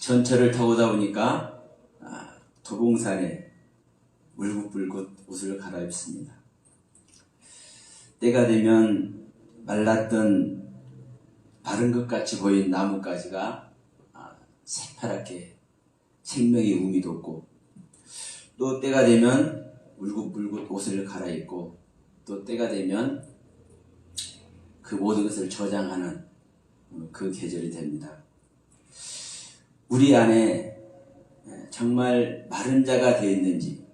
전철을 타고 오다 보니까 도봉산에 울긋불긋 옷을 갈아입습니다. 때가 되면 말랐던 마른 것 같이 보인 나뭇가지가 새파랗게 생명의 움이 돋고, 또 때가 되면 울긋불긋 옷을 갈아입고, 또 때가 되면 그 모든 것을 저장하는 그 계절이 됩니다. 우리 안에 정말 마른 자가 되어 있는지,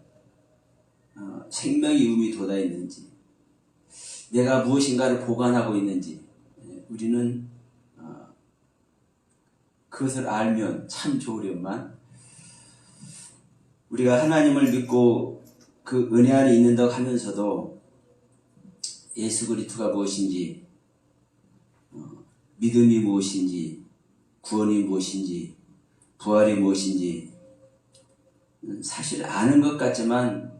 생명의 움이 돋아 있는지, 내가 무엇인가를 보관하고 있는지, 우리는 그것을 알면 참 좋으련만, 우리가 하나님을 믿고 그 은혜 안에 있는다고 하면서도 예수 그리스도가 무엇인지, 믿음이 무엇인지, 구원이 무엇인지, 부활이 무엇인지 사실 아는 것 같지만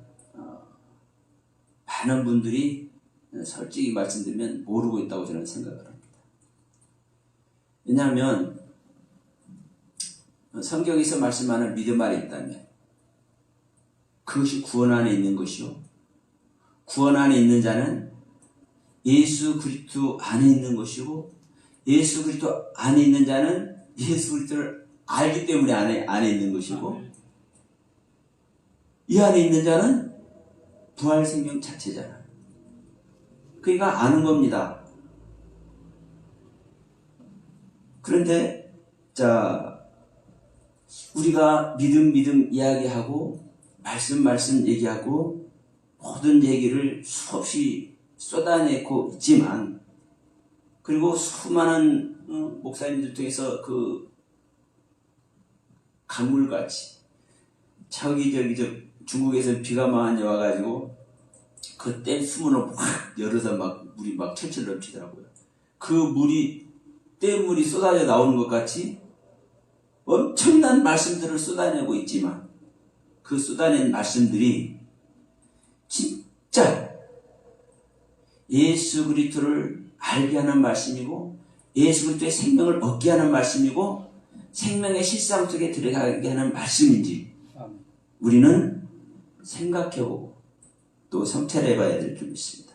많은 분들이 솔직히 말씀드리면 모르고 있다고 저는 생각을 합니다. 왜냐하면 성경에서 말씀하는 믿음 안에 있다면 그것이 구원 안에 있는 것이요, 구원 안에 있는 자는 예수 그리스도 안에 있는 것이고, 예수 그리스도 안에 있는 자는 예수 그리스도를 알기 때문에 안에 있는 것이고, 이 안에 있는 자는 부활 생명 자체잖아. 그러니까 아는 겁니다. 그런데 우리가 믿음 이야기하고 말씀 얘기하고 모든 얘기를 수없이 쏟아내고 있지만, 그리고 수많은 목사님들 통해서 그 강물같이 중국에서 비가 많이 와가지고 그 댐 수문을 확 열어서 막 물이 막 철철 넘치더라고요. 그 댐물이 쏟아져 나오는 것 같이 엄청난 말씀들을 쏟아내고 있지만, 그 쏟아낸 말씀들이 진짜 예수 그리스도를 알게 하는 말씀이고, 예수 그리스도의 생명을 얻게 하는 말씀이고, 생명의 실상 속에 들어가게 하는 말씀인지 우리는 생각해보고 또 성찰해봐야 될 점이 있습니다.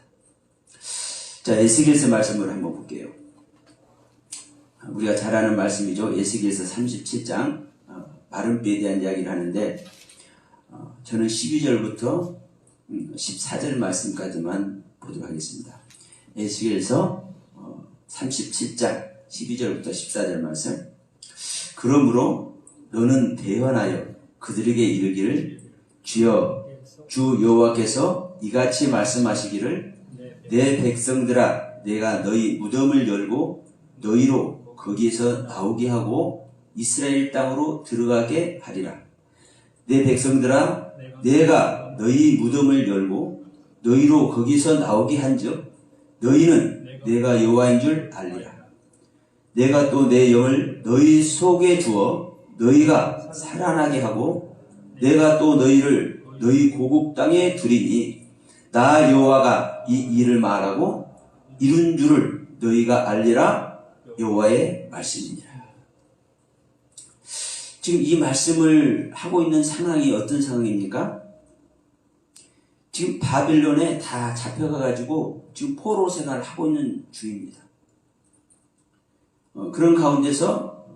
자, 에스겔서 말씀을 한번 볼게요. 우리가 잘 아는 말씀이죠. 에스겔서 37장 마름비에 대한 이야기를 하는데, 저는 12절부터 14절 말씀까지만 보도록 하겠습니다. 에스겔서 37장 12절부터 14절 말씀. 그러므로 너는 대언하여 그들에게 이르기를, 주여 주 여호와께서 이같이 말씀하시기를, 내 백성들아, 내가 너희 무덤을 열고 너희로 거기에서 나오게 하고 이스라엘 땅으로 들어가게 하리라. 내 백성들아, 내가 너희 무덤을 열고 너희로 거기서 나오게 한즉 너희는 내가 여호와인 줄 알리라. 내가 또 내 영을 너희 속에 주어 너희가 살아나게 하고, 내가 또 너희를 너희 고국 땅에 두리니 나 여호와가 이 일을 말하고 이룬 줄을 너희가 알리라. 여호와의 말씀이니라. 지금 이 말씀을 하고 있는 상황이 어떤 상황입니까? 지금 바빌론에 다 잡혀가가지고 지금 포로 생활을 하고 있는 중입니다. 그런 가운데서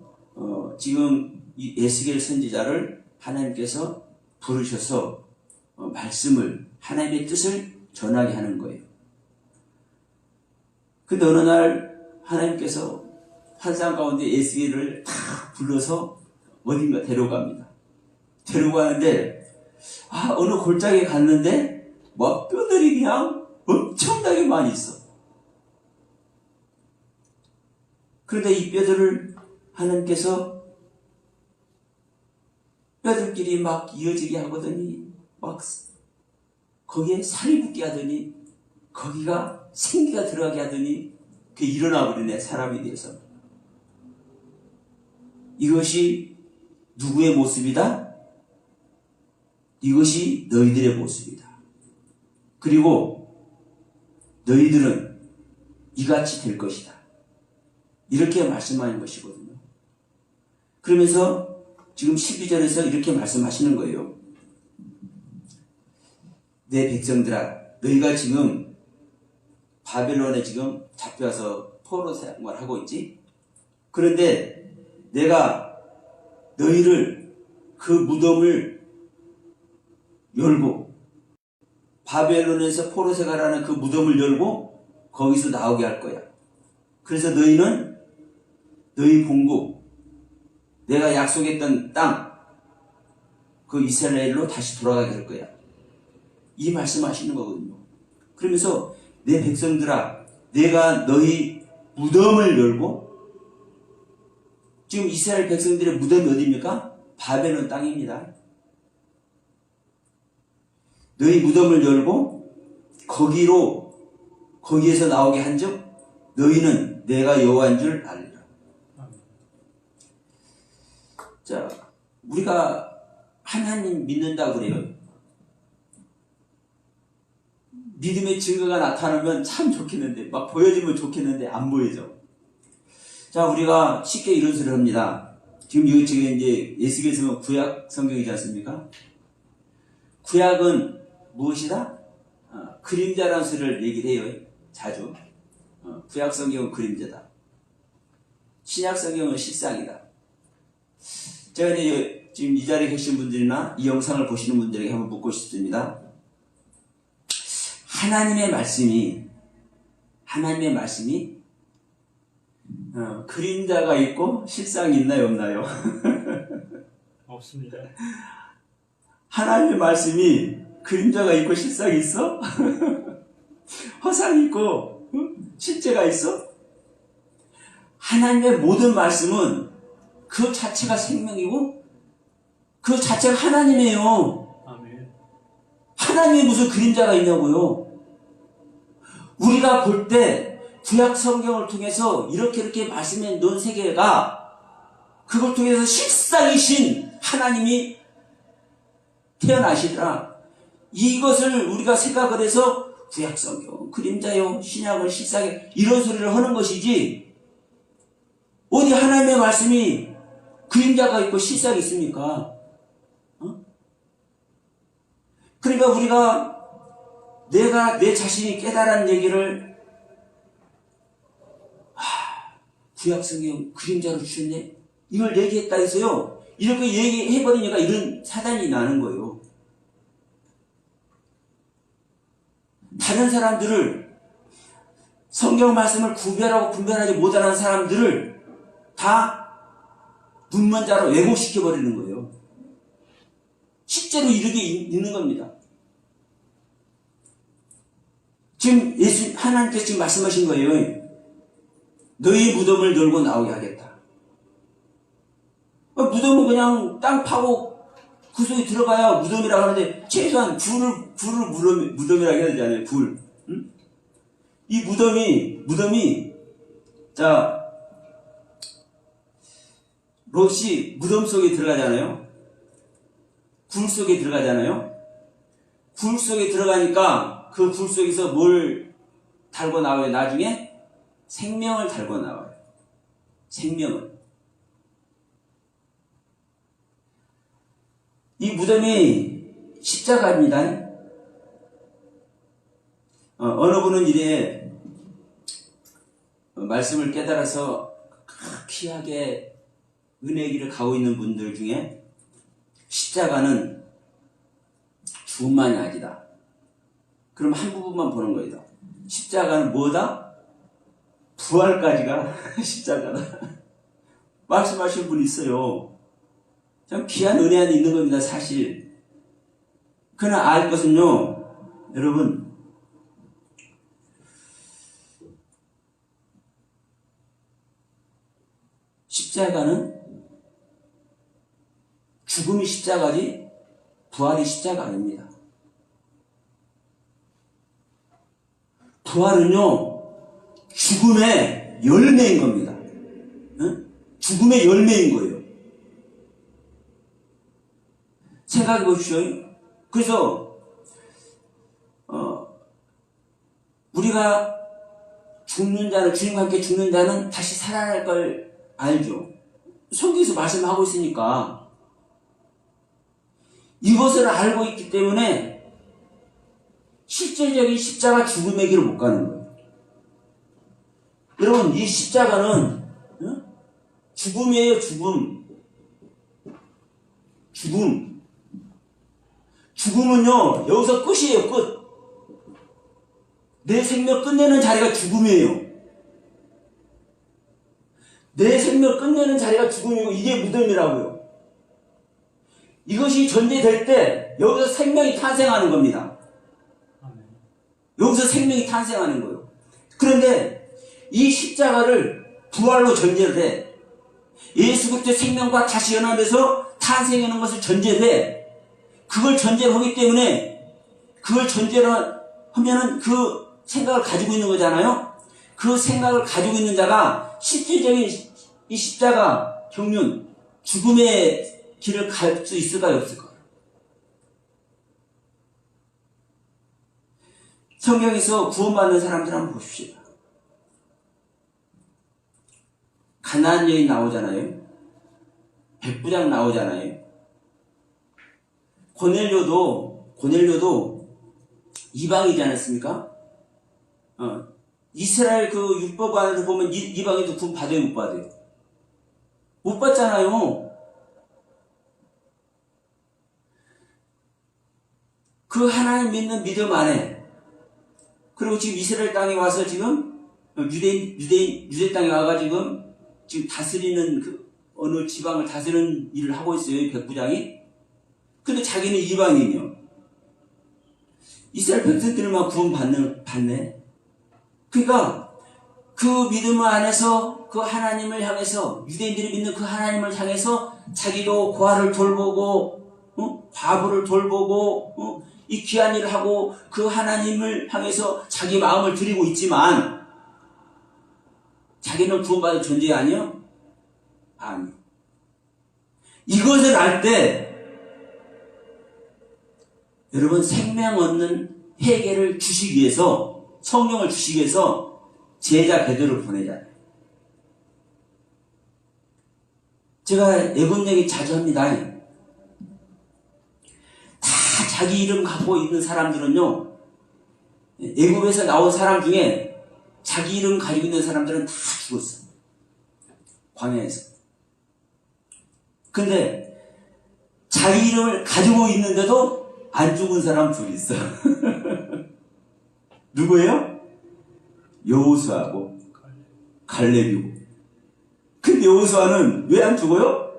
지금 이 에스겔 선지자를 하나님께서 부르셔서 말씀을, 하나님의 뜻을 전하게 하는 거예요. 근데 어느 날 하나님께서 환상 가운데 에스겔을 다 불러서 어딘가 데려갑니다. 데려가는데 어느 골짜기에 갔는데 막 뼈들이 그냥 엄청나게 많이 있어. 그런데 이 뼈들을 하나님께서 뼈들끼리 막 이어지게 하거든요. 막 거기에 살이 붙게 하더니, 거기가 생기가 들어가게 하더니 그게 일어나 버리네, 사람이 돼서. 이것이 누구의 모습이다? 이것이 너희들의 모습이다. 그리고 너희들은 이같이 될 것이다. 이렇게 말씀하는 것이거든요. 그러면서 지금 12절에서 이렇게 말씀하시는 거예요. 내 백성들아, 너희가 지금 바벨론에 지금 잡혀서 포로 생활하고 있지? 그런데 내가 너희를 그 무덤을 열고, 바벨론에서 포로 생활하는 그 무덤을 열고 거기서 나오게 할 거야. 그래서 너희는 너희 본국, 내가 약속했던 땅, 그 이스라엘로 다시 돌아가게 할 거야. 이 말씀하시는 거거든요. 그러면서 내 백성들아, 내가 너희 무덤을 열고, 지금 이스라엘 백성들의 무덤이 어디입니까? 바벨론 땅입니다. 너희 무덤을 열고 거기에서 나오게 한즉 너희는 내가 여호와인 줄 알리라. 자, 우리가 하나님 믿는다 그래요. 믿음의 증거가 나타나면 참 좋겠는데, 막 보여지면 좋겠는데 안 보이죠. 자, 우리가 쉽게 이런 소리를 합니다. 지금 이제 예수께서는 구약 성경이지 않습니까? 구약은 무엇이다? 그림자라는 소리를 얘기를 해요. 자주. 구약 성경은 그림자다. 신약 성경은 실상이다. 제가 이제 지금 이 자리에 계신 분들이나 이 영상을 보시는 분들에게 한번 묻고 싶습니다. 하나님의 말씀이 그림자가 있고 실상이 있나요, 없나요? 없습니다. 하나님의 말씀이 그림자가 있고 실상이 있어? 허상이 있고 실제가 있어? 하나님의 모든 말씀은 그 자체가 생명이고 그 자체가 하나님이에요. 아멘. 하나님의 무슨 그림자가 있냐고요. 우리가 볼 때 구약 성경을 통해서 이렇게 말씀해 놓은 세계가 그걸 통해서 실상이신 하나님이 태어나시더라. 이것을 우리가 생각을 해서 구약 성경 그림자요, 신약은 실상이, 이런 소리를 하는 것이지, 어디 하나님의 말씀이 그림자가 있고 실상이 있습니까? 그러니까 우리가 내가 내 자신이 깨달은 얘기를 구약 성경 그림자로 주셨네, 이걸 얘기했다 해서요, 이렇게 얘기해버리니까 이런 사단이 나는 거예요. 다른 사람들을, 성경 말씀을 구별하고 분별하지 못하는 사람들을 다 문문자로 왜곡시켜버리는 거예요. 실제로 이렇게 있는 겁니다. 지금 하나님께서 지금 말씀하신 거예요. 너희 무덤을 열고 나오게 하겠다. 무덤은 그냥 땅 파고 그 속에 들어가야 무덤이라고 하는데, 최소한 불을 무덤이라고 해야 되잖아요. 불. 응? 이 무덤이, 자, 롯이 무덤 속에 들어가잖아요. 굴 속에 들어가잖아요. 굴 속에 들어가니까 그 굴 속에서 뭘 달고 나와요? 나중에 생명을 달고 나와요. 생명을. 이 무덤이 십자가입니다. 어느 분은 이래 말씀을 깨달아서 귀하게 은혜의 길을 가고 있는 분들 중에 십자가는 죽음만이 아니다. 그럼 한 부분만 보는 거예요. 십자가는 뭐다? 부활까지가 십자가다. 말씀하신 분이 있어요. 참 귀한 은혜 안에 있는 겁니다, 사실. 그러나 알 것은요, 여러분, 십자가는 죽음이 십자가지 부활이 십자가 아닙니다. 부활은요, 죽음의 열매인 겁니다. 응? 죽음의 열매인 거예요. 생각해 보십시오. 그래서 우리가 죽는 자는, 주님과 함께 죽는 자는 다시 살아날 걸 알죠. 성경에서 말씀하고 있으니까. 이것을 알고 있기 때문에 실질적인 십자가 죽음의 길을 못 가는 거예요. 여러분, 이 십자가는 죽음이에요. 죽음은요 여기서 끝이에요. 끝. 내 생명 끝내는 자리가 죽음이에요. 내 생명 끝내는 자리가 죽음이고 이게 무덤이라고요. 이것이 전제될 때 여기서 생명이 탄생하는 겁니다. 여기서 생명이 탄생하는 거예요. 그런데 이 십자가를 부활로 전제를 해. 예수 그리스도의 생명과 다시 연합해서 탄생하는 것을 전제를 해. 그걸 전제로 하기 때문에 그걸 전제로 하면은 그 생각을 가지고 있는 거잖아요. 그 생각을 가지고 있는 자가 실질적인 이 십자가 경륜 죽음의 길을 갈 수 있을까요, 없을까요? 성경에서 구원받는 사람들 한번 보십시오. 가나안 여인 나오잖아요. 백부장 나오잖아요. 고넬료도 이방이지 않았습니까? 이스라엘 그 율법 안에서 보면 이방인도 구원 받아요, 못 받아요? 못 받잖아요. 그 하나님 믿는 믿음 안에, 그리고 지금 이스라엘 땅에 와서 지금 유대 땅에 와가지고 지금 다스리는 그 어느 지방을 다스리는 일을 하고 있어요, 이 백부장이. 근데 자기는 이방인이요. 이스라엘 백성들만 구원 받네. 그러니까 그 믿음 안에서 그 하나님을 향해서, 유대인들이 믿는 그 하나님을 향해서 자기도 고아를 돌보고 과부를 돌보고 이 귀한 일을 하고 그 하나님을 향해서 자기 마음을 드리고 있지만 자기는 구원받을 존재 아니요? 아니. 이것을 알 때 여러분, 생명 얻는 회개를 주시기 위해서, 성령을 주시기 위해서 제자 베드로를 보내잖아요. 제가 애굽 얘기 자주 합니다. 다 자기 이름 갖고 있는 사람들은요, 애굽에서 나온 사람 중에 자기 이름 가지고 있는 사람들은 다 죽었어요. 광야에서. 근데 자기 이름을 가지고 있는데도 안 죽은 사람 둘이 있어. 누구예요? 여호수아하고 갈렙이고. 근데 여호수아는 왜 안 죽어요?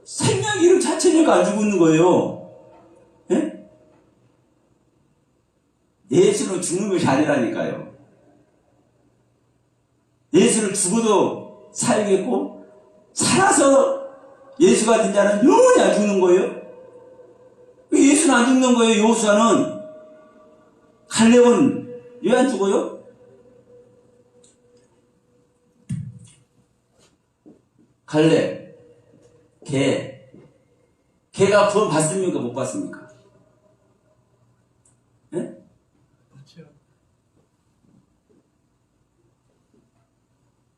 생명 이름 자체니까 안 죽는 거예요. 예? 예수는 죽는 것이 아니라니까요. 예수는 죽어도 살겠고, 살아서 예수가 된 자는 영원히 안 죽는 거예요. 예수는 안 죽는 거예요. 여호수아는. 갈렙은 왜 안 죽어요? 갈렙, 걔가 구원 받습니까? 못 받습니까? 예? 그렇죠.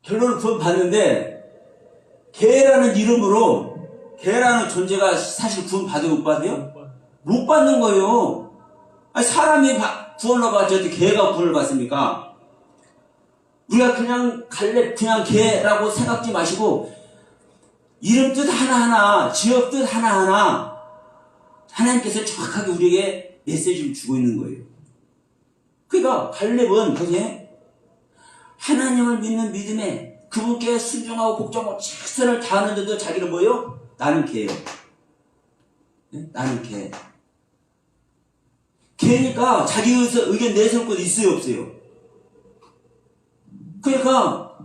결론은 구원 받는데, 걔라는 이름으로, 걔라는 존재가 사실 구원 받아요, 못 받아요? 못 받는 거예요. 아니, 사람이 구원을 받지 어떻게 걔가 구원을 받습니까? 우리가 그냥 갈렙, 그냥 걔라고 생각지 마시고, 이름 뜻 하나하나, 지역 뜻 하나하나, 하나님께서 정확하게 우리에게 메시지를 주고 있는 거예요. 그러니까 갈렙은 그게 하나님을 믿는 믿음에 그분께 순종하고 복종하고 최선을 다하는데도 자기는 뭐예요? 나는 걔예요. 네? 나는 걔. 걔니까 자기 의견 내세울 것도 있어요, 없어요? 그러니까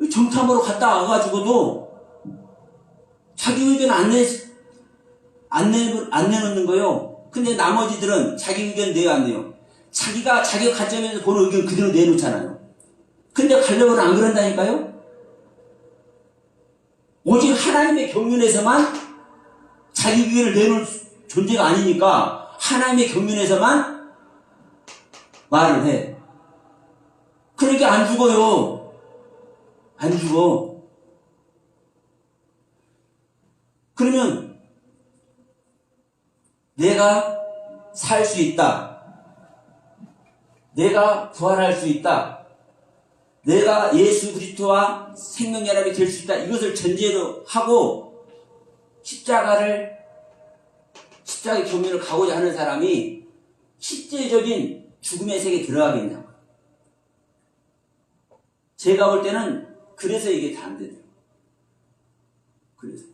정탐으로 갔다 와가지고도 자기 의견 안 내놓는 거예요. 근데 나머지들은 자기 의견 내요, 안 내요? 자기가 관점에서 보는 의견 그대로 내놓잖아요. 근데 갈렙은 안 그런다니까요? 오직 하나님의 경륜에서만 자기 의견을 내놓을 존재가 아니니까 하나님의 경륜에서만 말을 해. 그러니까 안 죽어요. 안 죽어. 그러면 내가 살 수 있다. 내가 부활할 수 있다. 내가 예수 그리스도와 생명연합이 될 수 있다. 이것을 전제로 하고 십자가의 교면을 가고자 하는 사람이 실제적인 죽음의 세계에 들어가겠냐고. 제가 볼 때는 그래서 이게 다 안 되더라고요. 그래서.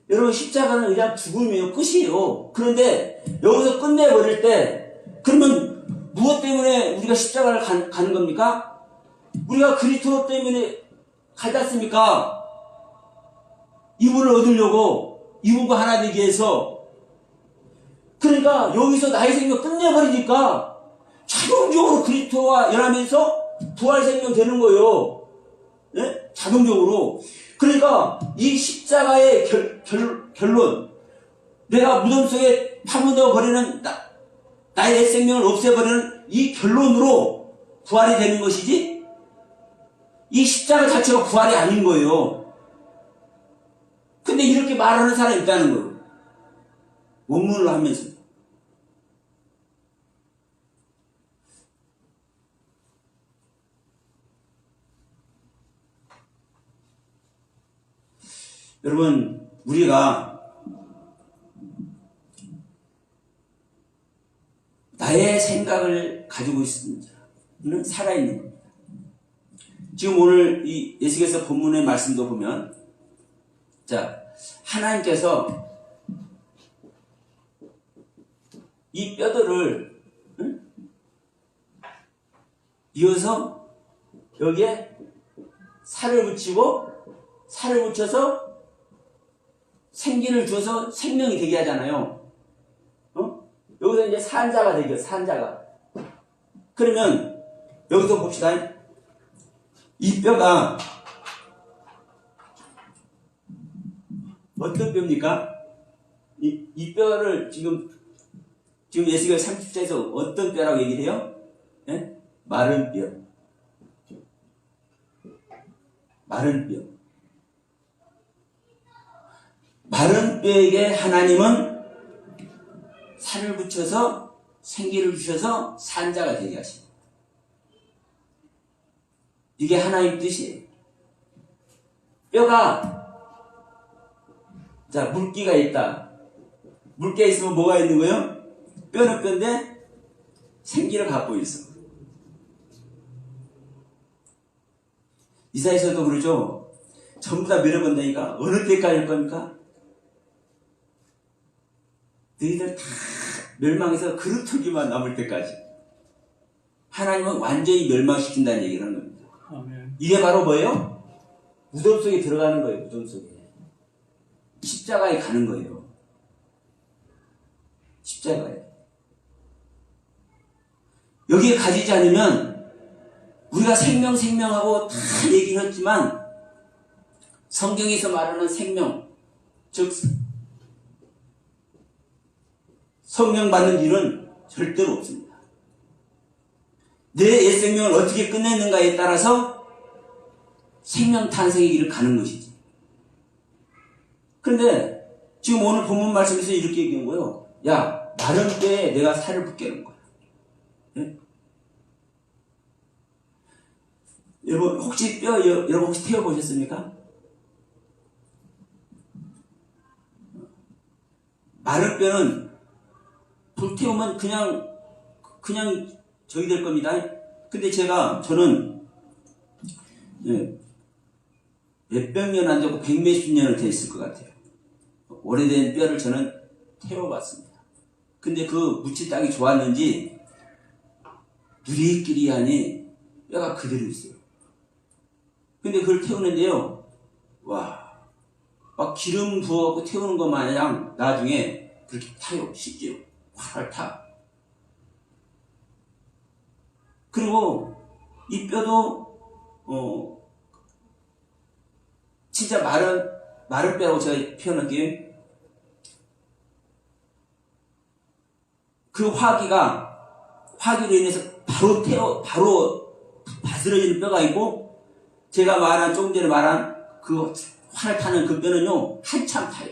여러분, 십자가는 그냥 죽음이에요. 끝이에요. 그런데 여기서 끝내버릴 때, 그러면 무엇 때문에 우리가 십자가를 가는 겁니까? 우리가 그리스도 때문에 가지 않습니까? 이분을 얻으려고, 이분과 하나 되기 위해서. 그러니까 여기서 나의 생명 끝내버리니까 자동적으로 그리스도와 연하면서 부활 생명 되는 거예요. 네? 자동적으로. 그러니까 이 십자가의 결론, 내가 무덤 속에 파묻어 버리는 나의 옛 생명을 없애버리는 이 결론으로 부활이 되는 것이지, 이 십자가 자체가 부활이 아닌 거예요. 근데 이렇게 말하는 사람이 있다는 거예요. 원문을 하면서. 여러분, 우리가 나의 생각을 가지고 있는 자는 살아있는 겁니다. 지금 오늘 이 에스겔서 본문의 말씀도 보면, 자, 하나님께서 이 뼈들을 이어서 여기에 살을 붙이고, 살을 붙여서 생기를 줘서 생명이 되게 하잖아요. 여기서 이제 산자가 되게, 산자가. 그러면 여기서 봅시다. 이 뼈가 어떤 뼈입니까? 이 뼈를 지금 에스겔 30장에서 어떤 뼈라고 얘기를 해요? 네? 마른 뼈. 마른 뼈. 마른 뼈에게 하나님은 살을 붙여서 생기를 주셔서 산자가 되게 하십니다. 이게 하나님 뜻이에요. 뼈가, 자, 물기가 있다. 물기가 있으면 뭐가 있는 거예요? 뼈는 뼈인데 생기를 갖고 있어. 이사야서도 그러죠. 전부 다 밀어본다니까 어느 때까지 할 겁니까? 너희들 다 멸망해서 그루터기만 남을 때까지. 하나님은 완전히 멸망시킨다는 얘기를 하는 겁니다. 아멘. 이게 바로 뭐예요? 무덤 속에 들어가는 거예요. 무덤 속에. 십자가에 가는 거예요. 십자가에. 여기에 가지지 않으면 우리가 생명하고 다 얘기는 했지만 성경에서 말하는 생명, 즉 성령 받는 일은 절대로 없습니다. 내 옛 생명을 어떻게 끝내는가에 따라서 생명 탄생의 길을 가는 것이지. 그런데 지금 오늘 본문 말씀에서 이렇게 얘기한 거예요. 야, 마른 뼈에 내가 살을 붙게 하는 거야. 네? 여러분 혹시 여러분 혹시 태워보셨습니까? 마른 뼈는 불태우면 그냥 저기 될 겁니다. 근데 저는 몇백 년 안 되고 백몇십 년을 됐을 것 같아요. 오래된 뼈를 저는 태워봤습니다. 근데 그 묻힌 땅이 좋았는지 누리끼리하니 뼈가 그대로 있어요. 근데 그걸 태우는데요, 와, 막 기름 부어갖고 태우는 것 마냥 나중에 그렇게 타요. 쉽지요. 활활 타. 그리고 이 뼈도 진짜 마른 뼈라고 제가 표현할게요. 그 화기로 인해서 바로 바스러지는 뼈가 있고, 제가 조금 전에 말한 그 활 타는 그 뼈는요, 한참 타요.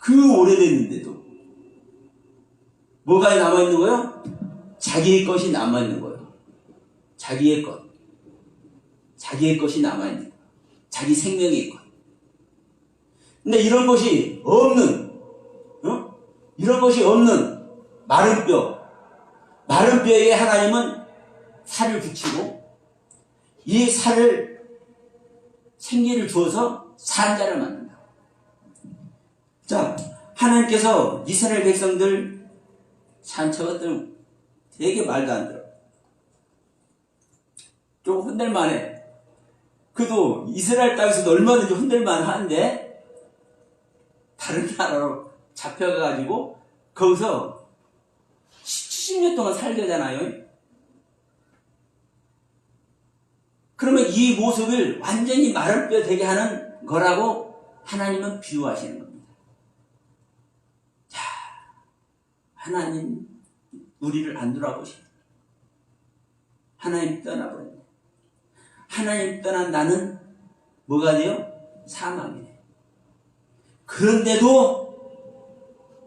그 오래됐는데도 뭐가 남아있는 거예요? 자기의 것이 남아있는 거예요. 자기의 것. 자기의 것이 남아있는 거예요. 자기 생명의 것. 근데 이런 것이 없는, 이런 것이 없는 마른 뼈에 하나님은 살을 붙이고 이 살을 생기를 주어서 산 자를 만든다. 자, 하나님께서 이스라엘 백성들 산처것들 되게 말도 안 들어. 좀 혼낼만해. 그도 이스라엘 땅에서도 얼마든지 혼낼만 한데 다른 나라로 잡혀가가지고 거기서 70년 동안 살게 되잖아요. 그러면 이 모습을 완전히 마른 뼈 되게 하는 거라고 하나님은 비유하시는 겁니다. 자, 하나님 우리를 안 돌아보십니다. 하나님 떠나버렸네. 하나님 떠난 나는 뭐가 돼요? 사망이네. 그런데도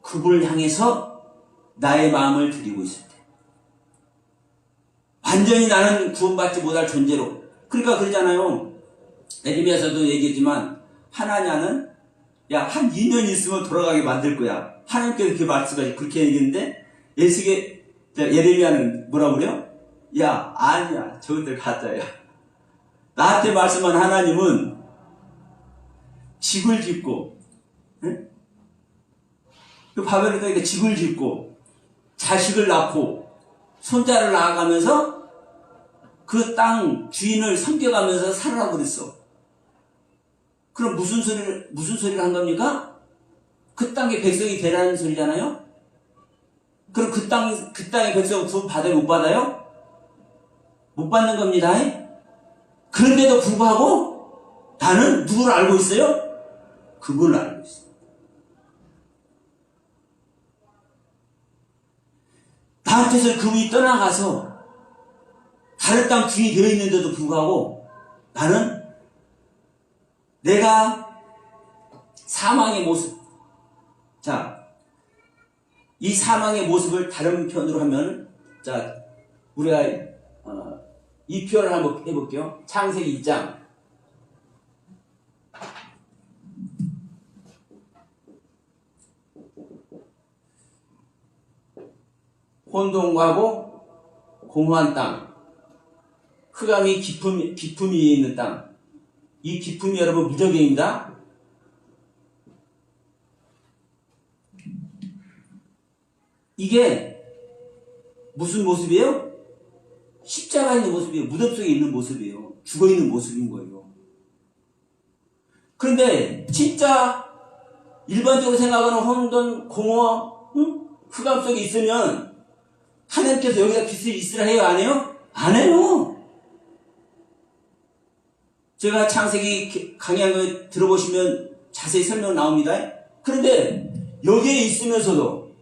그분을 향해서 나의 마음을 드리고 있을 때 완전히 나는 구원받지 못할 존재로, 그러니까 그러잖아요. 에레미야서도 얘기했지만 하나냐는 야, 한 2년 있으면 돌아가게 만들 거야. 하나님께서 그렇게 말씀하시 그렇게 얘기했는데 예레미야는 뭐라고 그래요? 야, 아니야. 저것들 가짜야. 나한테 말씀한 하나님은 집을 짓고, 응? 그 바벨론 땅에 집을 짓고 자식을 낳고 손자를 낳아가면서 그 땅 주인을 섬겨가면서 살아라고 그랬어. 그럼 무슨 소리를 한 겁니까? 그 땅의 백성이 되라는 소리잖아요? 그럼 그 땅의 백성 구원 받아요? 못 받아요? 못 받는 겁니다. 그런데도 불구하고 나는 누구를 알고 있어요? 그분을 알고 있어요. 나한테서 그분이 떠나가서 다른 땅 주인이 되어 있는데도 불구하고 나는 내가 사망의 모습, 자, 이 사망의 모습을 다른 편으로 하면, 자, 우리가 이 표현을 한번 해볼게요. 창세기 2장. 혼돈과고 공허한 땅, 흑암이 깊음이 있는 땅. 이 깊음이 여러분 무적행입니다. 이게 무슨 모습이에요? 십자가 있는 모습이에요. 무덤 속에 있는 모습이에요. 죽어있는 모습인 거예요. 그런데 진짜 일반적으로 생각하는 혼돈, 공허, 흑암 속에 있으면 하나님께서 여기다 빛을 있으라 해요? 안 해요? 안 해요. 제가 창세기 강의한 거 들어보시면 자세히 설명 나옵니다. 그런데 여기에 있으면서도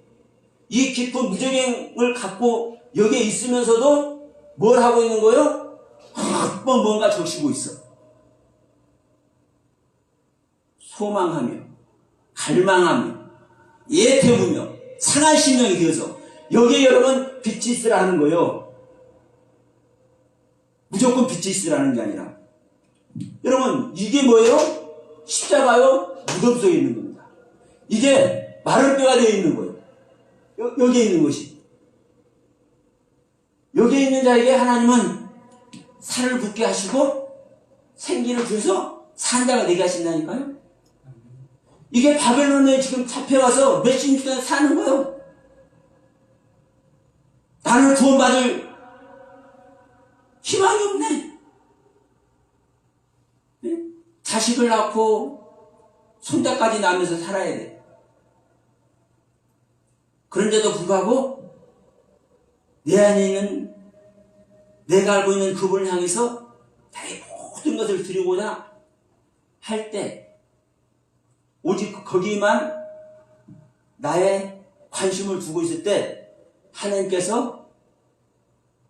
이 깊은 무적행을 갖고 여기에 있으면서도 뭘 하고 있는 거예요? 한번 뭔가 적시고 있어. 소망하며 갈망하며 예태우며 상한 심령이 되어서 여기에 여러분 빛이 있으라 하는 거예요. 무조건 빛이 있으라는 게 아니라 여러분 이게 뭐예요? 십자가요? 무덤 속에 있는 겁니다. 이게 마른 뼈가 되어 있는 거예요. 여기에 있는 것이. 여기에 있는 자에게 하나님은 살을 붙게 하시고 생기를 주셔서 산자가 되게 하신다니까요. 이게 바벨론에 지금 잡혀가서 몇십 년 동안 사는 거예요. 나를 구원받을 희망이 없네. 네? 자식을 낳고 손자까지 낳으면서 살아야 돼. 그런데도 불구하고 내 안에 있는 내가 알고 있는 그분을 향해서 나의 모든 것을 드리고자 할 때 오직 거기만 나의 관심을 두고 있을 때 하나님께서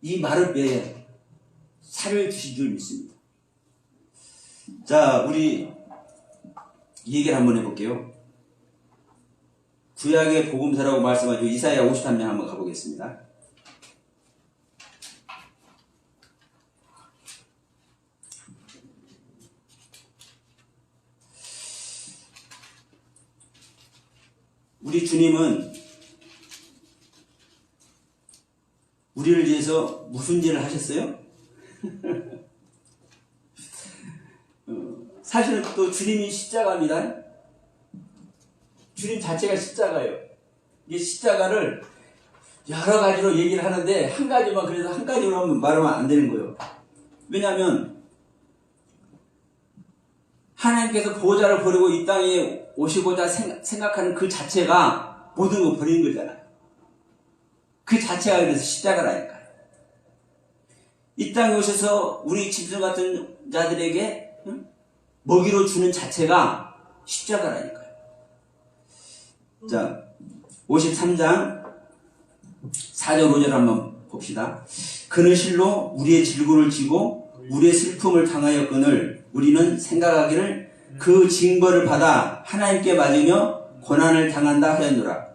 이 마른 뼈에 살을 주신 줄 믿습니다. 자, 우리 이 얘기를 한번 해볼게요. 구약의 복음서라고 말씀하죠. 이사야 53장 한번 가보겠습니다. 우리 주님은 우리를 위해서 무슨 일을 하셨어요? 사실은 또 주님이 십자가입니다. 주님 자체가 십자가예요. 이 십자가를 여러 가지로 얘기를 하는데 한 가지만, 그래서 한 가지로 말하면 안 되는 거예요. 왜냐하면 하나님께서 보호자를 버리고 이 땅에 오시고자 생각하는 그 자체가 모든 거 버리는 거잖아요. 그 자체가 그래서 십자가라니까요. 이 땅에 오셔서 우리 짐승 같은 자들에게 먹이로 주는 자체가 십자가라니까요. 자, 53장 4절 5절 한번 봅시다. 그는 실로 우리의 질고를 지고 우리의 슬픔을 당하였거늘 우리는 생각하기를 그 징벌을 받아 하나님께 맞으며 고난을 당한다 하였노라.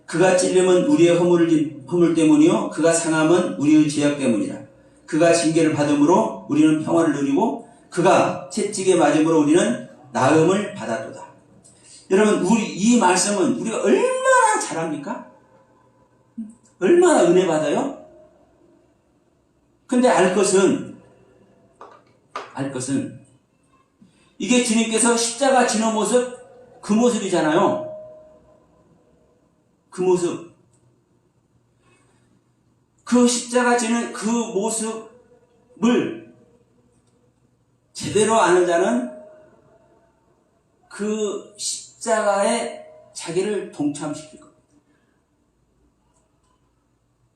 그가 찔림은 우리의 허물 때문이요 그가 상함은 우리의 죄악 때문이라. 그가 징계를 받음으로 우리는 평화를 누리고 그가 채찍에 맞음으로 우리는 나음을 받았도다. 여러분, 이 말씀은 우리가 얼마나 잘합니까? 얼마나 은혜 받아요? 근데 알 것은 이게 주님께서 십자가 지는 모습, 그 모습이잖아요. 그 모습. 그 십자가 지는 그 모습을 제대로 아는 자는 그 십자가에 자기를 동참시킬 겁니다.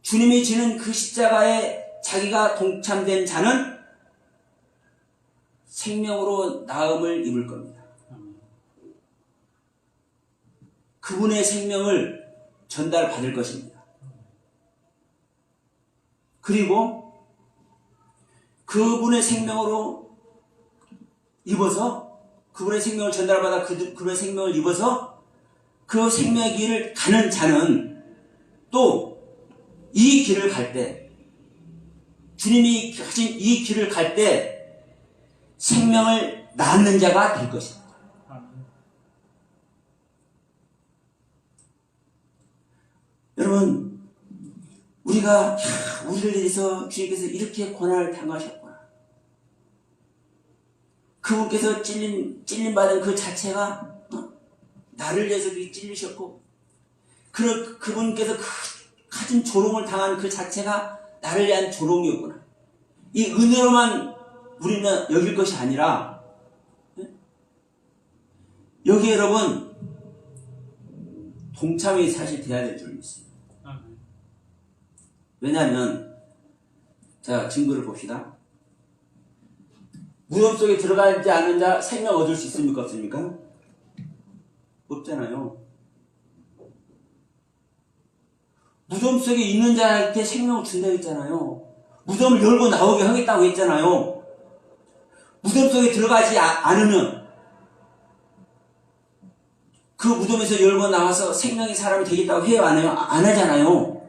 주님이 지는 그 십자가에 자기가 동참된 자는 생명으로 나음을 입을 겁니다. 그분의 생명을 전달받을 것입니다. 그리고 그분의 생명으로 입어서, 그분의 생명을 전달받아 그분의 생명을 입어서 그 생명의 길을 가는 자는 또 이 길을 갈 때, 주님이 하신 이 길을 갈 때 생명을 낳는 자가 될 것입니다. 여러분, 우리가 우리를 위해서 주님께서 이렇게 고난을 당하셨구나. 그분께서 찔림받은 그 자체가 나를 위해서 그렇게 찔리셨고, 그분께서 가진 조롱을 당한 그 자체가 나를 위한 조롱이었구나. 이 은혜로만 우리는 여길 것이 아니라, 여기 여러분 동참이 사실 돼야 될 줄 믿습니다. 왜냐하면, 자, 증거를 봅시다. 무덤 속에 들어가지 않은 자 생명 얻을 수 있습니까? 없습니까? 없잖아요. 무덤 속에 있는 자한테 생명을 준다고 했잖아요. 무덤을 열고 나오게 하겠다고 했잖아요. 무덤 속에 들어가지 않으면 그 무덤에서 열고 나와서 생명의 사람이 되겠다고 해요? 안 해요? 안 하잖아요.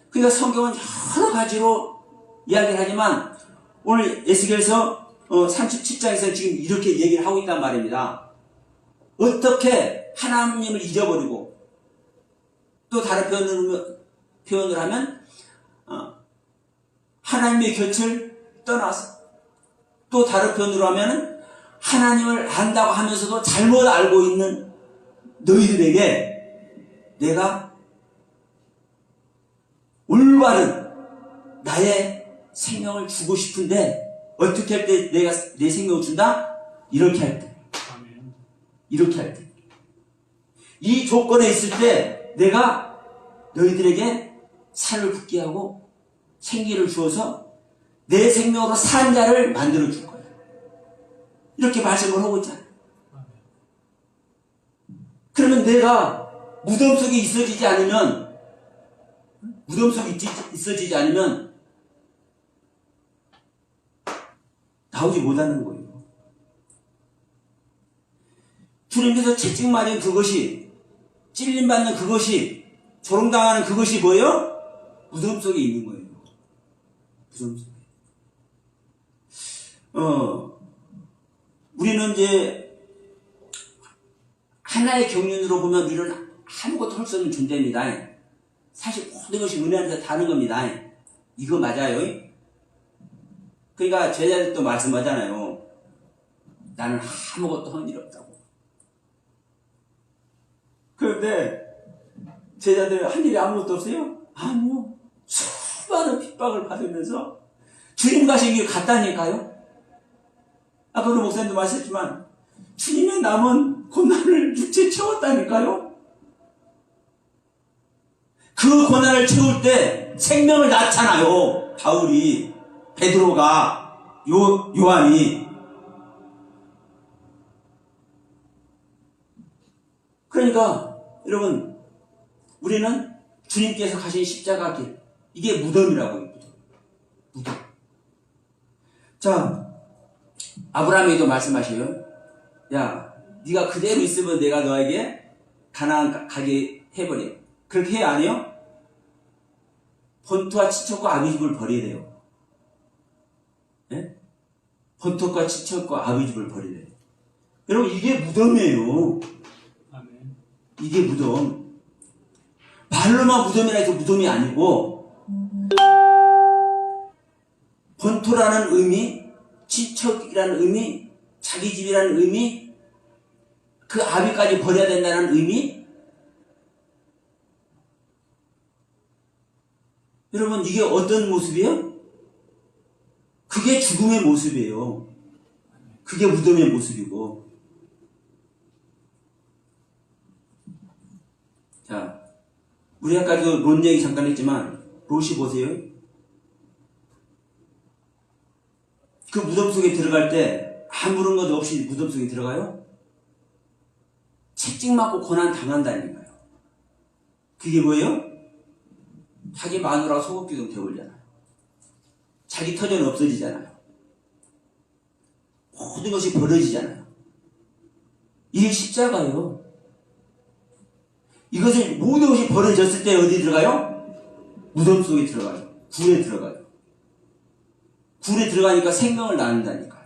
그러니까 성경은 여러 가지로 이야기를 하지만 오늘 에스겔서 37장에서 지금 이렇게 얘기를 하고 있단 말입니다. 어떻게 하나님을 잊어버리고, 또 다른 표현을 하면 하나님의 곁을 떠나서, 또 다른 표현으로 하면 하나님을 안다고 하면서도 잘못 알고 있는 너희들에게 내가 올바른 나의 생명을 주고 싶은데 어떻게 할 때 내가 내 생명을 준다? 이렇게 할 때. 이렇게 할 때. 이 조건에 있을 때 내가 너희들에게 살을 붙게 하고 생기를 주어서 내 생명으로 산 자를 만들어 줄 거야. 이렇게 말씀을 하고 있잖아요. 그러면 내가 무덤 속에 있어지지 않으면 나오지 못하는 거예요. 주님께서 채찍 맞은 그것이 찔림받는 그것이, 조롱당하는 그것이 뭐예요? 무덤 속에 있는 거예요. 무덤 속에. 우리는 이제 하나의 경륜으로 보면 우리는 아무것도 할 수 없는 존재입니다. 사실 모든 것이 은혜 안에서 다른 겁니다. 이거 맞아요. 그러니까 제자들도 말씀하잖아요. 나는 아무것도 한 일 없다고. 그런데 제자들 한 일이 아무것도 없어요? 아니요. 수많은 핍박을 받으면서 주님 가신 길 갔다니까요. 아까 우리 목사님도 말씀했지만 주님의 남은 고난을 육체에 채웠다니까요. 그 고난을 채울 때 생명을 낳잖아요. 바울이, 베드로가, 요한이. 그러니까 여러분, 우리는 주님께서 가신 십자가 길, 이게 무덤이라고 해요. 무덤. 자, 아브라함에게도 말씀하셔요. 야, 네가 그대로 있으면 내가 너에게 가나안 가게 해버려. 그렇게 해야 안 해요? 본토와 친척과 아비 집을 버려야 돼요. 네? 본토과 친척과 아비 집을 버려야 돼요. 여러분, 이게 무덤이에요. 아멘. 이게 무덤. 말로만 무덤이라 해서 무덤이 아니고, 본토라는 의미, 친척이라는 의미, 자기 집이라는 의미, 그 아비까지 버려야 된다는 의미. 여러분, 이게 어떤 모습이에요? 그게 죽음의 모습이에요. 그게 무덤의 모습이고. 자, 우리 아까도 론 얘기 잠깐 했지만 롯이 보세요. 그 무덤 속에 들어갈 때 아무런 것 없이 무덤 속에 들어가요? 채찍 맞고 고난 당한다니까요. 그게 뭐예요? 자기 마누라가 소금기둥 되어올잖아요. 자기 터전 없어지잖아요. 모든 것이 벌어지잖아요. 이게 십자가예요. 이것을 모든 것이 벌어졌을 때 어디 들어가요? 무덤 속에 들어가요. 굴에 들어가요. 굴에 들어가니까 생명을 낳는다니까요.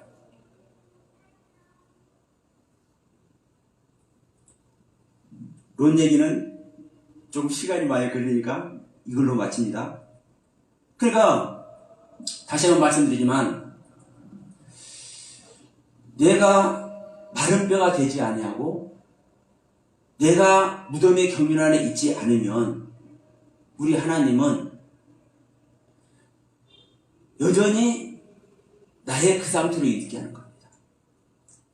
론 얘기는 조금 시간이 많이 걸리니까 이걸로 마칩니다. 그러니까 다시 한번 말씀드리지만 내가 마른 뼈가 되지 아니하고 내가 무덤의 경륜 안에 있지 않으면 우리 하나님은 여전히 나의 그 상태로 있게 하는 겁니다.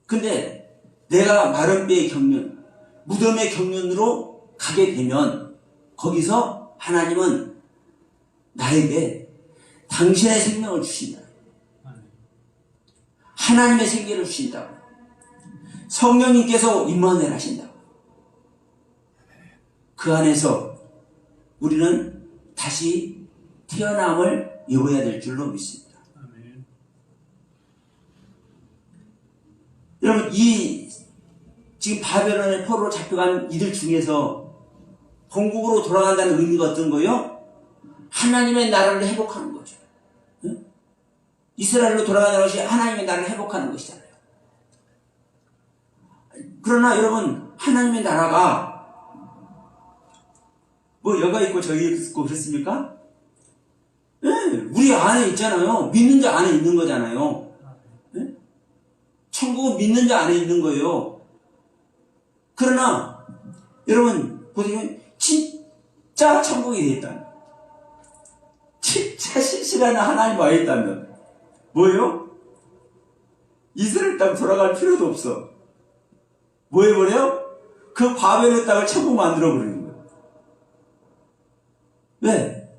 근데 내가 마른 뼈의 경륜, 무덤의 경륜으로 가게 되면 거기서 하나님은 나에게 당신의 생명을 주신다. 하나님의 생기를 주신다고. 성령님께서 임마누엘 하신다고. 그 안에서 우리는 다시 태어남을 입어야 될 줄로 믿습니다. 아멘. 여러분, 이 지금 바벨론의 포로로 잡혀간 이들 중에서 본국으로 돌아간다는 의미가 어떤 거예요? 하나님의 나라를 회복하는 거죠. 응? 이스라엘로 돌아가는 것이 하나님의 나라를 회복하는 것이잖아요. 그러나 여러분, 하나님의 나라가 뭐 여가 있고 저기 있고 그렇습니까? 네, 우리 안에 있잖아요. 믿는 자 안에 있는 거잖아요. 네? 천국은 믿는 자 안에 있는 거예요. 그러나 여러분 보시면 진짜 천국이 있다면, 진짜 신실한 하나님 와 있다면 뭐예요? 이스라엘 땅 돌아갈 필요도 없어. 뭐 해버려? 그 바벨론 땅을 천국 만들어버리는 거예요. 왜?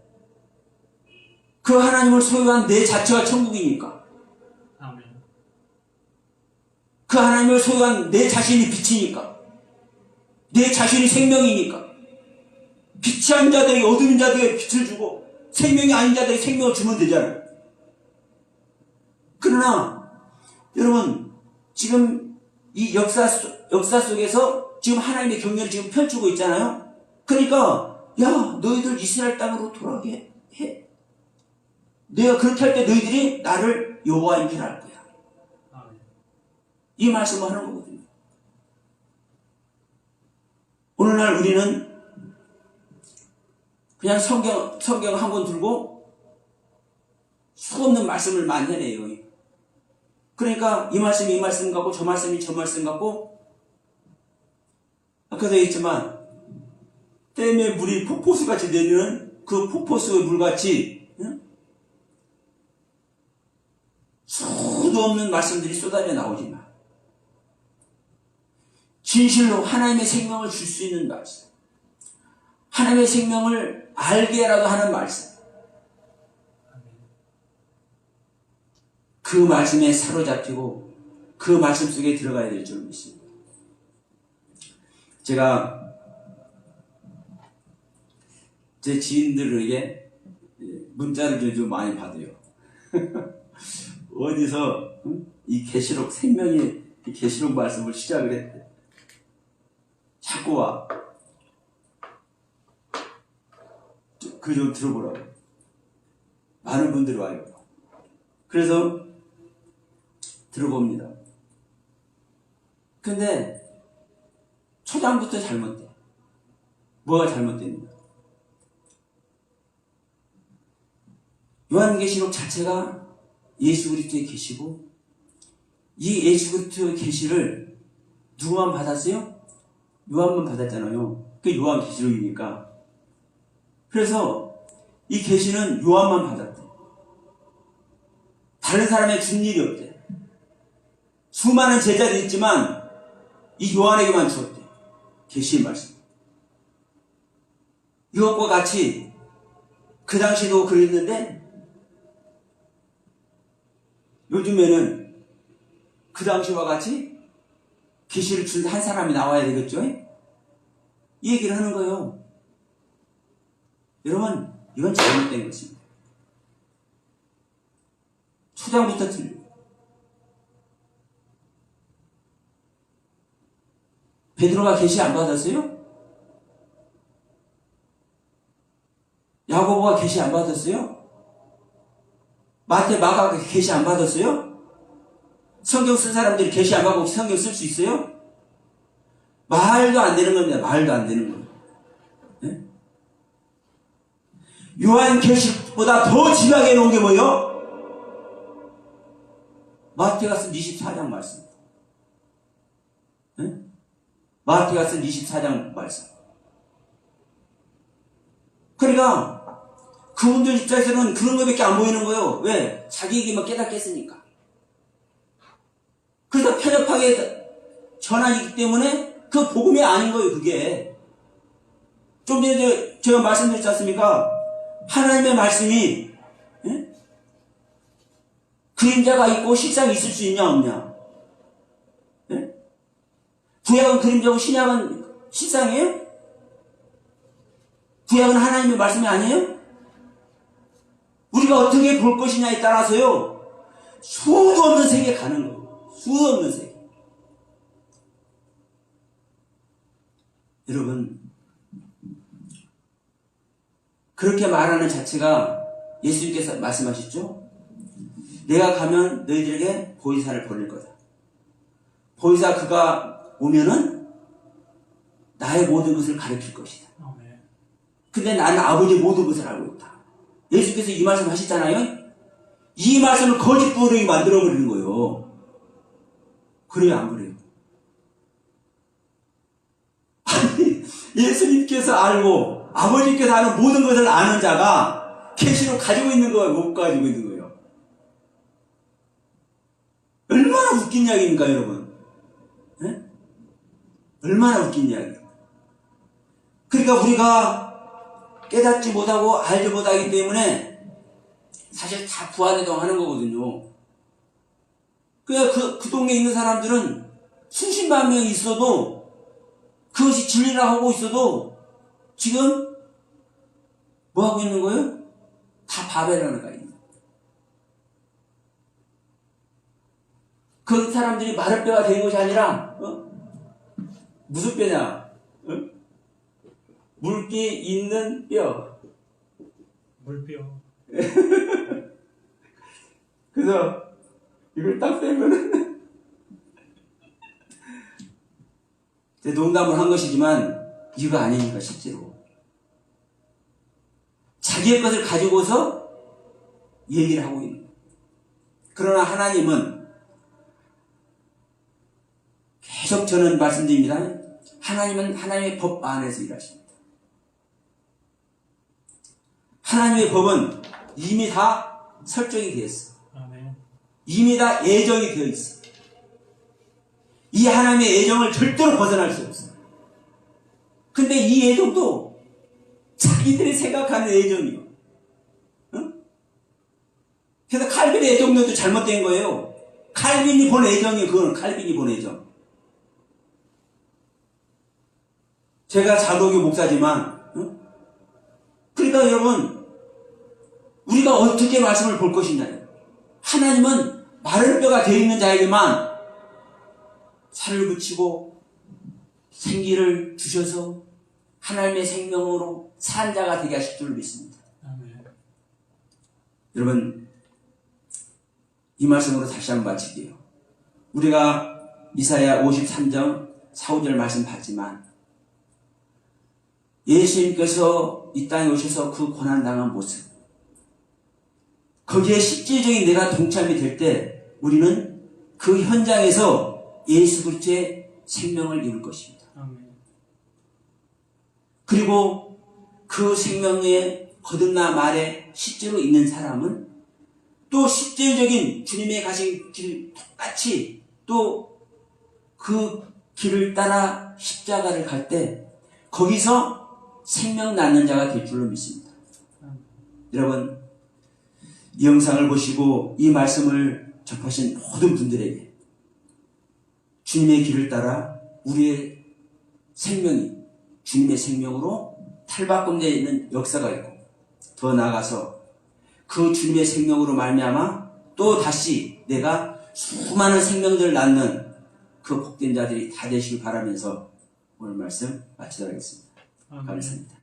그 하나님을 소유한 내 자체가 천국이니까. 아멘. 그 하나님을 소유한 내 자신이 빛이니까. 내 자신이 생명이니까. 빛이 아닌 자들에게 어두운 자들에게 빛을 주고 생명이 아닌 자들에게 생명을 주면 되잖아요. 그러나 여러분 지금 이 역사 속에서 지금 하나님의 경륜을 지금 펼치고 있잖아요. 그러니까 야, 너희들 이스라엘 땅으로 돌아오게 해. 내가 그렇게 할 때 너희들이 나를 여호와인 줄 알 거야. 이 말씀을 하는 거거든요. 오늘날 우리는 그냥 성경 한 권 들고 수없는 말씀을 많이 해내요. 그러니까 이 말씀이 이 말씀 같고 저 말씀이 저 말씀 같고, 아까도 얘기했지만 댐에 물이 폭포수같이 내리는 그 폭포수의 물같이 수도 없는 말씀들이 쏟아져 나오지만 진실로 하나님의 생명을 줄 수 있는 말씀, 하나님의 생명을 알게라도 하는 말씀, 그 말씀에 사로잡히고 그 말씀 속에 들어가야 될 줄 믿습니다. 제가 제 지인들에게 문자를 좀 많이 받아요. 어디서 이 계시록 생명의 이 계시록 말씀을 시작을 했대. 자꾸 와. 그거 좀 들어보라고. 많은 분들이 와요. 그래서 들어봅니다. 근데 초장부터 잘못돼. 뭐가 잘못됩니까? 요한계시록 자체가 예수 그리스도의 계시고, 이 예수 그리스도의 계시를 누구만 받았어요? 요한만 받았잖아요. 그게 요한계시록이니까. 그래서 이 계시는 요한만 받았대. 다른 사람에 준 일이 없대. 수많은 제자들이 있지만 이 요한에게만 주었대. 계시의 말씀. 이것과 같이 그 당시도 그랬는데 요즘에는 그 당시와 같이 계시를 준 한 사람이 나와야 되겠죠? 이 얘기를 하는 거예요. 여러분, 이건 잘못된 것입니다. 초장부터 틀려요. 베드로가 계시 안 받았어요? 야고보가 계시 안 받았어요? 마태, 마가가 계시 안 받았어요? 성경 쓴 사람들이 계시 안 받고 성경 쓸 수 있어요? 말도 안 되는 겁니다. 말도 안 되는 거예요. 네? 요한 계시보다 더 집요하게 놓은 게 뭐예요? 마태가 쓴 24장 말씀. 네? 마태가 쓴 24장 말씀. 그러니까 그분들 입장에서는 그런 것밖에 안 보이는 거예요. 왜? 자기에게만 깨닫게 했으니까. 그래서 편협하게 전하기 때문에 그 복음이 아닌 거예요. 그게 좀 전에 제가 말씀드렸지 않습니까? 하나님의 말씀이 그림자가 있고 실상이 있을 수 있냐 없냐? 구약은 그림자고 신약은 실상이에요? 구약은 하나님의 말씀이 아니에요? 우리가 어떻게 볼 것이냐에 따라서요, 수도 없는 세계에 가는 거예요. 수도 없는 세계. 여러분, 그렇게 말하는 자체가 예수님께서 말씀하셨죠? 내가 가면 너희들에게 보이사를 보낼 거다. 보이사 그가 오면은 나의 모든 것을 가르칠 것이다. 근데 나는 아버지의 모든 것을 알고 있다. 예수께서 이 말씀 하셨잖아요. 이 말씀을 거짓 부르게 만들어버리는 거예요. 그래요, 안 그래요? 아니, 예수님께서 알고 아버지께서 아는 모든 것을 아는 자가 계시로 가지고 있는 거예요, 못 가지고 있는 거예요. 얼마나 웃긴 이야기입니까, 여러분? 네? 얼마나 웃긴 이야기입니까? 그러니까 우리가 깨닫지 못하고 알지 못하기 때문에 사실 다 부안해동하는 거거든요. 그러니까 그 동네에 있는 사람들은 수십만 명이 있어도, 그것이 진리라 하고 있어도 지금 뭐 하고 있는 거예요? 다 바벨론에 가 있는 거예요. 그 사람들이 마른 뼈가 된 것이 아니라 무슨 뼈냐? 응? 물기 있는 뼈. 물뼈. 그래서 이걸 딱 빼면은 농담을 한 것이지만 이거 아니니까 실제로 자기의 것을 가지고서 얘기를 하고 있는 거예요. 그러나 하나님은 계속 저는 말씀드립니다. 하나님은 하나님의 법 안에서 일하십니다. 하나님의 법은 이미 다 설정이 되어 있어. 아멘. 이미 다 예정이 되어 있어. 이 하나님의 예정을 절대로 벗어날 수 없어. 근데 이 예정도 자기들이 생각하는 예정이요. 응? 그래서 칼빈의 예정도 잘못된 거예요. 칼빈이 본 예정이 그거는 칼빈이 본 예정. 제가 자도교 목사지만, 응? 그러니까 여러분, 우리가 어떻게 말씀을 볼 것이냐요. 하나님은 마른 뼈가 되어 있는 자에게만 살을 붙이고 생기를 주셔서 하나님의 생명으로 산 자가 되게 하실 줄 믿습니다. 아멘. 여러분, 이 말씀으로 다시 한번 마칠게요. 우리가 이사야 53장 4, 5절 말씀 봤지만 예수님께서 이 땅에 오셔서 그 고난당한 모습, 거기에 실질적인 내가 동참이 될 때 우리는 그 현장에서 예수 그리스도의 생명을 이룰 것입니다. 아멘. 그리고 그 생명에 거듭나 말에 실제로 있는 사람은 또 실질적인 주님의 가신 길 똑같이 또 그 길을 따라 십자가를 갈 때 거기서 생명 낳는 자가 될 줄로 믿습니다. 여러분, 이 영상을 보시고 이 말씀을 접하신 모든 분들에게 주님의 길을 따라 우리의 생명이 주님의 생명으로 탈바꿈되어 있는 역사가 있고 더 나아가서 그 주님의 생명으로 말미암아 또 다시 내가 수많은 생명들을 낳는 그 복된 자들이 다 되시길 바라면서 오늘 말씀 마치도록 하겠습니다. 감사합니다.